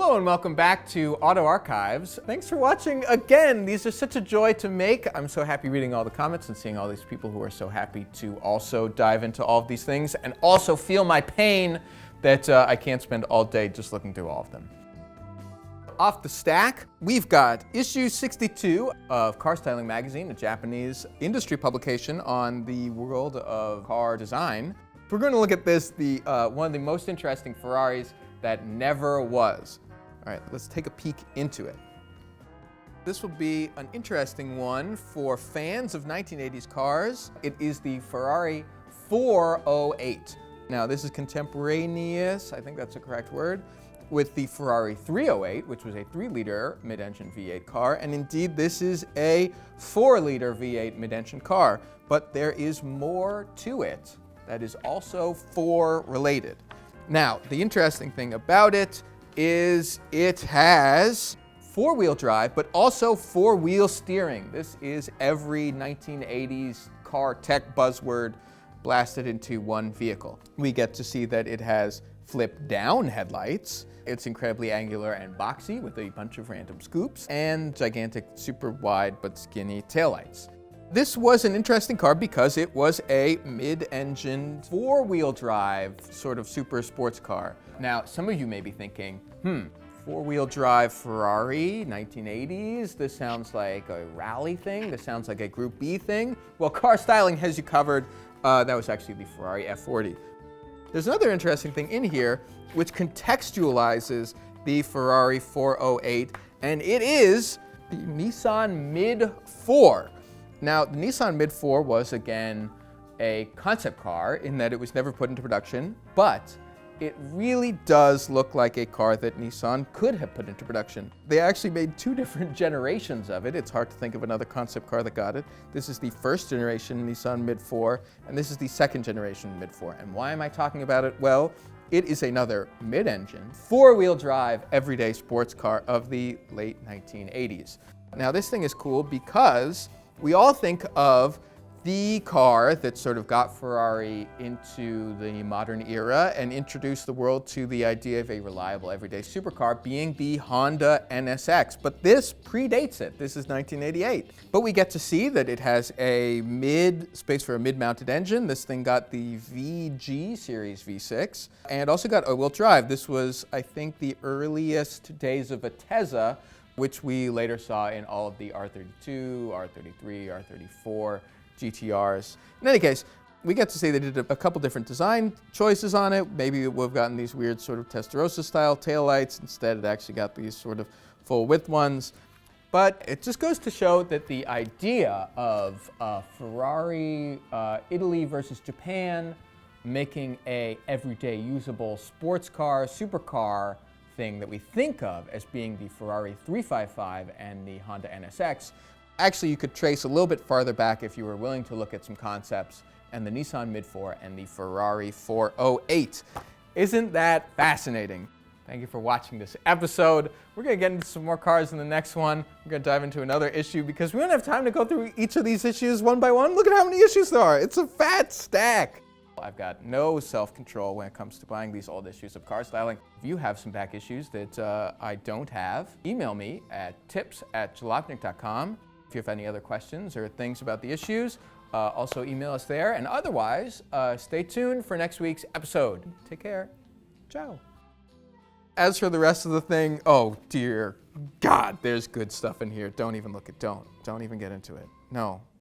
Hello and welcome back to Auto Archives. Thanks for watching again. These are such a joy to make. I'm so happy reading all the comments and seeing all these people who are so happy to also dive into all of these things and also feel my pain that I can't spend all day just looking through all of them. Off the stack, we've got issue 62 of Car Styling Magazine, a Japanese industry publication on the world of car design. We're going to look at this, one of the most interesting Ferraris that never was. All right, let's take a peek into it. This will be an interesting one for fans of 1980s cars. It is the Ferrari 408. Now, this is contemporaneous, I think that's the correct word, with the Ferrari 308, which was a 3-liter mid-engine V8 car. And indeed, this is a 4-liter V8 mid-engine car. But there is more to it that is also 4 related. Now, the interesting thing about it is it has 4-wheel drive, but also 4-wheel steering. This is every 1980s car tech buzzword blasted into one vehicle. We get to see that it has flip-down headlights. It's incredibly angular and boxy with a bunch of random scoops and gigantic, super wide but skinny taillights. This was an interesting car because it was a mid-engine 4-wheel drive sort of super sports car. Now, some of you may be thinking, 4-wheel drive Ferrari, 1980s, this sounds like a rally thing, this sounds like a Group B thing. Well, Car Styling has you covered. That was actually the Ferrari F40. There's another interesting thing in here which contextualizes the Ferrari 408, and it is the Nissan MID-4. Now, the Nissan MID-4 was, again, a concept car in that it was never put into production, but it really does look like a car that Nissan could have put into production. They actually made 2 different generations of it. It's hard to think of another concept car that got it. This is the first generation Nissan MID-4, and this is the second generation MID-4. And why am I talking about it? Well, it is another mid-engine, 4-wheel drive, everyday sports car of the late 1980s. Now, this thing is cool because we all think of the car that sort of got Ferrari into the modern era and introduced the world to the idea of a reliable everyday supercar being the Honda NSX. But this predates it. This is 1988. But we get to see that it has a space for a mid-mounted engine. This thing got the VG Series V6 and also got all-wheel drive. This was, I think, the earliest days of a Tesla, which we later saw in all of the R32, R33, R34 GTRs. In any case, we get to see they did a couple different design choices on it. Maybe it would have gotten these weird sort of Testarossa-style taillights. Instead, it actually got these sort of full-width ones. But it just goes to show that the idea of Ferrari, Italy versus Japan, making a everyday usable sports car, supercar thing that we think of as being the Ferrari 355 and the Honda NSX, actually you could trace a little bit farther back if you were willing to look at some concepts and the Nissan MID-4 and the Ferrari 408. Isn't that fascinating? Thank you for watching this episode. We're going to get into some more cars in the next one. We're going to dive into another issue because we don't have time to go through each of these issues one by one. Look at how many issues there are. It's a fat stack. I've got no self-control when it comes to buying these old issues of Car Styling. If you have some back issues that I don't have, email me at tips@jalopnik.com. If you have any other questions or things about the issues, also email us there. And otherwise, stay tuned for next week's episode. Take care. Ciao. As for the rest of the thing, oh dear God, there's good stuff in here. Don't even look at, don't even get into it. No.